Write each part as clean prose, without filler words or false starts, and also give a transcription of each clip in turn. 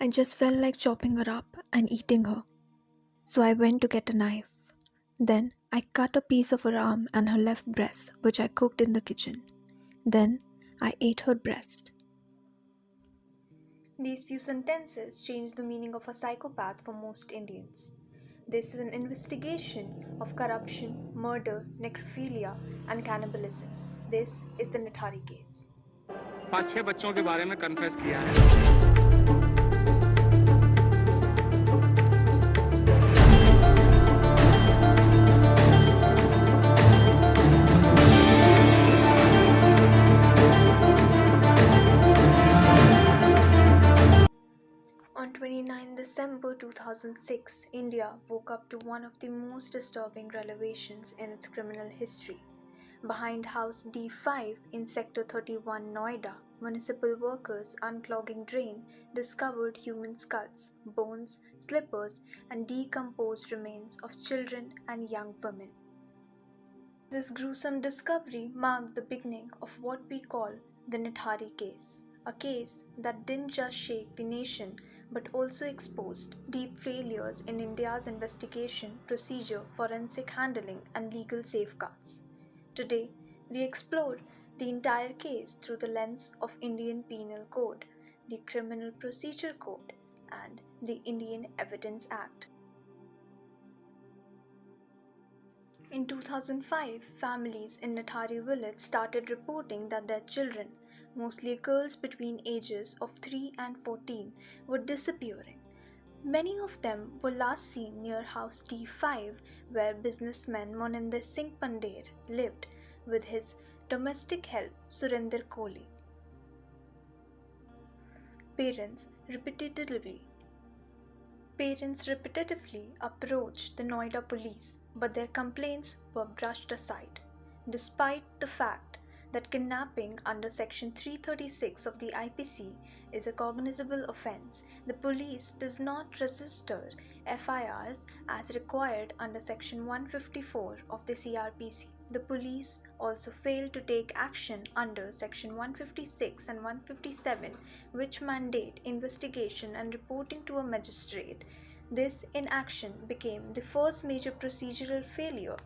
I just felt like chopping her up and eating her. So I went to get a knife. Then I cut a piece of her arm and her left breast, which I cooked in the kitchen. Then I ate her breast. These few sentences change the meaning of a psychopath for most Indians. This is an investigation of corruption, murder, necrophilia, and cannibalism. This is the Nithari case. 5-6 बच्चों के बारे में confess किया है। On 29 December 2006, India woke up to one of the most disturbing revelations in its criminal history. Behind House D5 in Sector 31 Noida, municipal workers unclogging drain discovered human skulls, bones, slippers, and decomposed remains of children and young women. This gruesome discovery marked the beginning of what we call the Nithari case, a case that didn't just shake the nation but also exposed deep failures in India's investigation procedure, forensic handling, and legal safeguards. Today, we explore the entire case through the lens of Indian Penal Code, the Criminal Procedure Code, and the Indian Evidence Act. In 2005, families in Nithari village started reporting that their children, mostly girls between ages of 3 and 14, were disappearing. Many of them were last seen near House D5, where businessman Moninder Singh Pandey lived with his domestic help Surinder Kohli. Parents repeatedly approached the Noida police, but their complaints were brushed aside, despite the fact that kidnapping under Section 336 of the IPC is a cognizable offence. The police does not register FIRs as required under Section 154 of the CRPC. The police also failed to take action under Section 156 and 157, which mandate investigation and reporting to a magistrate. This inaction became the first major procedural failure,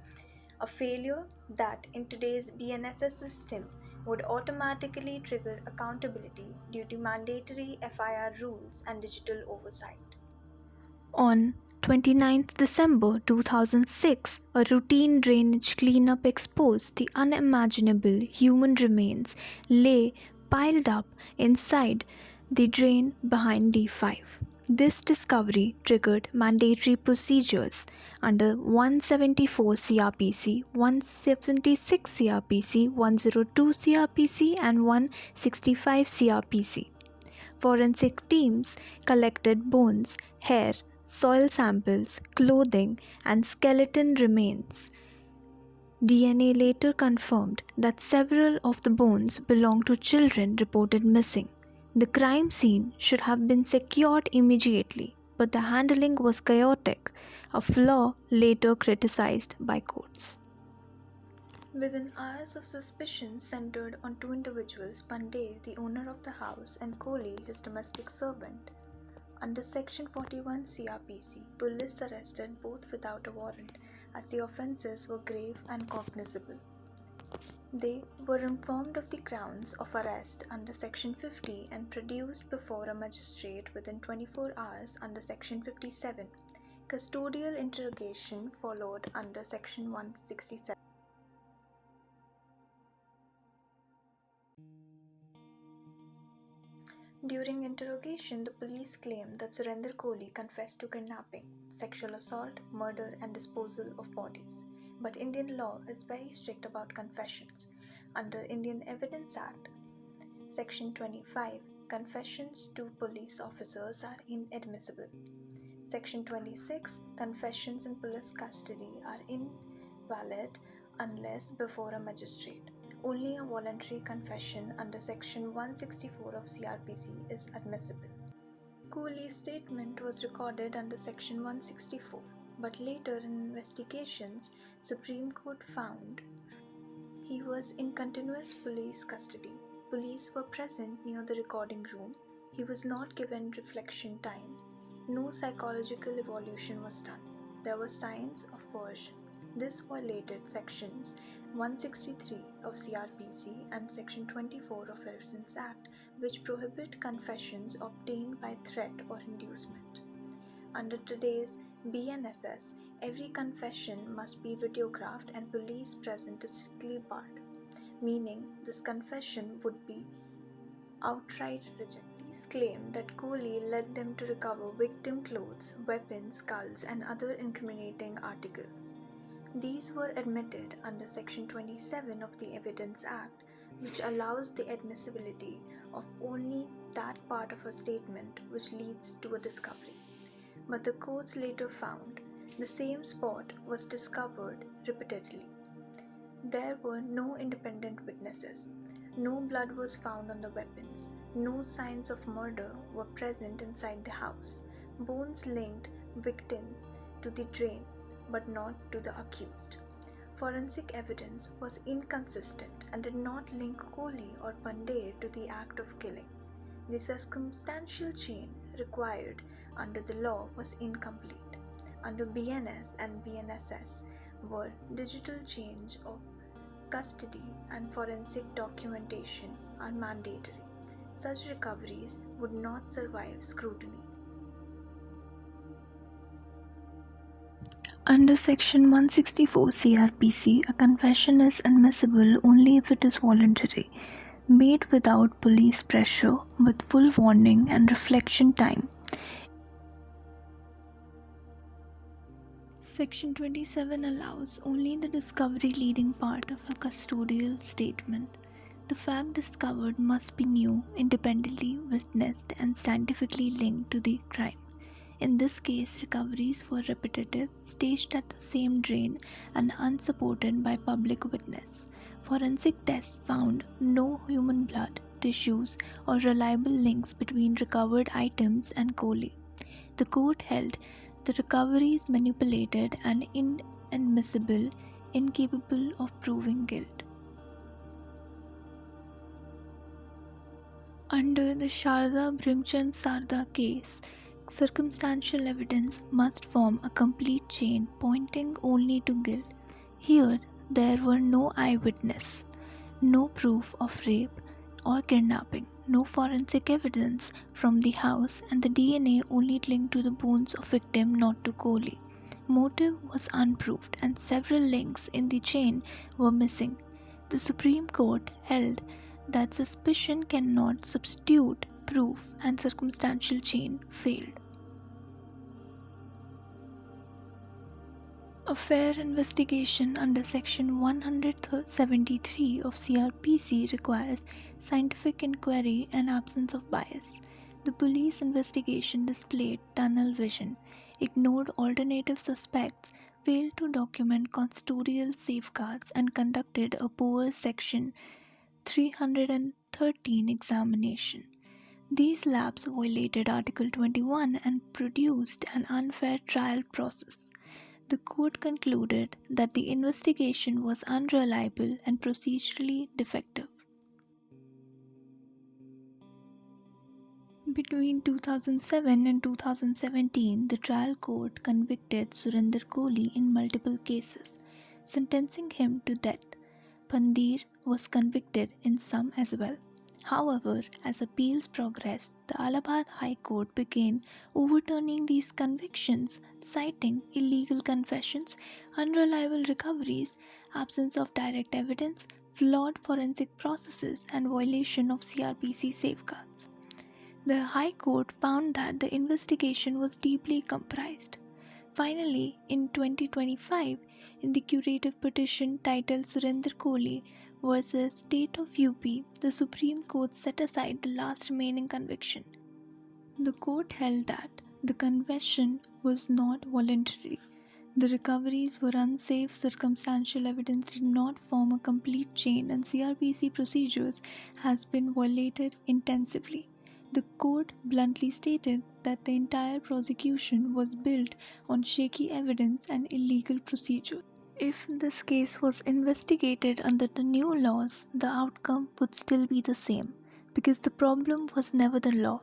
a failure that in today's BNSS system would automatically trigger accountability due to mandatory FIR rules and digital oversight. On 29th December 2006, a routine drainage cleanup exposed the unimaginable human remains lay piled up inside the drain behind D5. This discovery triggered mandatory procedures under 174 CRPC, 176 CRPC, 102 CRPC, and 165 CRPC. Forensic teams collected bones, hair, soil samples, clothing, and skeleton remains. DNA later confirmed that several of the bones belonged to children reported missing. The crime scene should have been secured immediately, but the handling was chaotic, a flaw later criticized by courts. Within hours of suspicion centered on two individuals, Pandey, the owner of the house, and Kohli, his domestic servant. Under Section 41 CRPC, police arrested both without a warrant, as the offences were grave and cognizable. They were informed of the grounds of arrest under Section 50 and produced before a magistrate within 24 hours under Section 57. Custodial interrogation followed under Section 167. During interrogation, the police claimed that Surinder Kohli confessed to kidnapping, sexual assault, murder, and disposal of bodies. But Indian law is very strict about confessions. Under Indian Evidence Act, Section 25, confessions to police officers are inadmissible. Section 26, confessions in police custody are invalid unless before a magistrate. Only a voluntary confession under Section 164 of CRPC is admissible. Kohli's statement was recorded under Section 164, but later in investigations, Supreme Court found he was in continuous police custody. Police were present near the recording room. He was not given reflection time. No psychological evaluation was done. There were signs of coercion. This violated sections 163 of CRPC and section 24 of Evidence Act, which prohibit confessions obtained by threat or inducement. Under today's BNSS, every confession must be videographed and police present is strictly barred, meaning this confession would be outright rejected. Police claim that Kohli led them to recover victim clothes, weapons, skulls, and other incriminating articles. These were admitted under Section 27 of the Evidence Act, which allows the admissibility of only that part of a statement which leads to a discovery. But the courts later found the same spot was discovered repeatedly. There were no independent witnesses. No blood was found on the weapons. No signs of murder were present inside the house. Bones linked victims to the drain, but not to the accused. Forensic evidence was inconsistent and did not link Kohli or Pandey to the act of killing. The circumstantial chain required under the law was incomplete. Under BNS and BNSS were digital change of custody and forensic documentation are mandatory. Such recoveries would not survive scrutiny. Under Section 164 CRPC, a confession is admissible only if it is voluntary, made without police pressure, with full warning and reflection time. Section 27 allows only the discovery leading part of a custodial statement. The fact discovered must be new, independently witnessed, and scientifically linked to the crime. In this case, recoveries were repetitive, staged at the same drain, and unsupported by public witness. Forensic tests found no human blood, tissues, or reliable links between recovered items and Kohli. The court held the recoveries manipulated and inadmissible, incapable of proving guilt. Under the Sharda Brimchand Sarda case, circumstantial evidence must form a complete chain pointing only to guilt. Here, there were no eyewitness, no proof of rape or kidnapping, no forensic evidence from the house, and the DNA only linked to the bones of victim, not to Kohli. Motive was unproved and several links in the chain were missing. The Supreme Court held that suspicion cannot substitute proof and circumstantial chain failed. A fair investigation under Section 173 of CRPC requires scientific inquiry and absence of bias. The police investigation displayed tunnel vision, ignored alternative suspects, failed to document custodial safeguards, and conducted a poor Section 313 examination. These lapses violated Article 21 and produced an unfair trial process. The court concluded that the investigation was unreliable and procedurally defective. Between 2007 and 2017, the trial court convicted Surinder Kohli in multiple cases, sentencing him to death. Pandey was convicted in some as well. However, as appeals progressed, the Allahabad High Court began overturning these convictions, citing illegal confessions, unreliable recoveries, absence of direct evidence, flawed forensic processes, and violation of CRPC safeguards. The High Court found that the investigation was deeply compromised. Finally, in 2025, in the curative petition titled Surinder Kohli versus State of UP, the Supreme Court set aside the last remaining conviction. The court held that the confession was not voluntary. The recoveries were unsafe, circumstantial evidence did not form a complete chain, and CRPC procedures has been violated intensively. The court bluntly stated that the entire prosecution was built on shaky evidence and illegal procedure. If this case was investigated under the new laws, the outcome would still be the same, because the problem was never the law.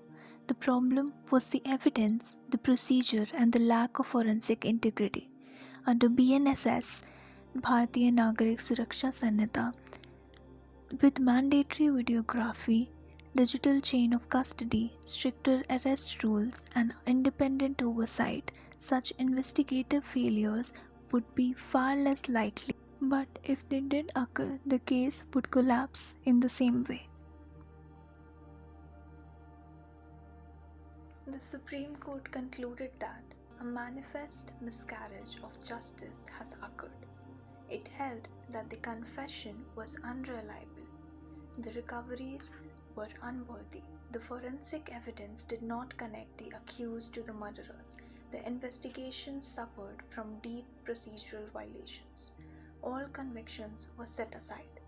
The problem was the evidence, the procedure, and the lack of forensic integrity. Under BNSS, Bharatiya Nagarik Suraksha Sanhita, with mandatory videography, digital chain of custody, stricter arrest rules, and independent oversight, such investigative failures would be far less likely. But if they did occur, the case would collapse in the same way. The Supreme Court concluded that a manifest miscarriage of justice has occurred. It held that the confession was unreliable, the recoveries were unworthy, the forensic evidence did not connect the accused to the murderers, the investigation suffered from deep procedural violations. All convictions were set aside.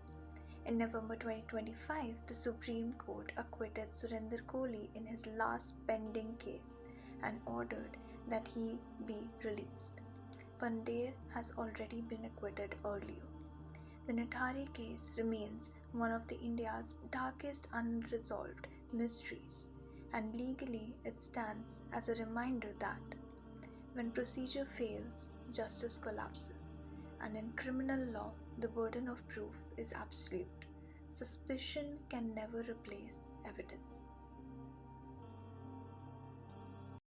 In November 2025, the Supreme Court acquitted Surinder Kohli in his last pending case and ordered that he be released. Pandey has already been acquitted earlier. The Nithari case remains one of India's darkest unresolved mysteries, and legally it stands as a reminder that when procedure fails, justice collapses. And in criminal law, the burden of proof is absolute. Suspicion can never replace evidence.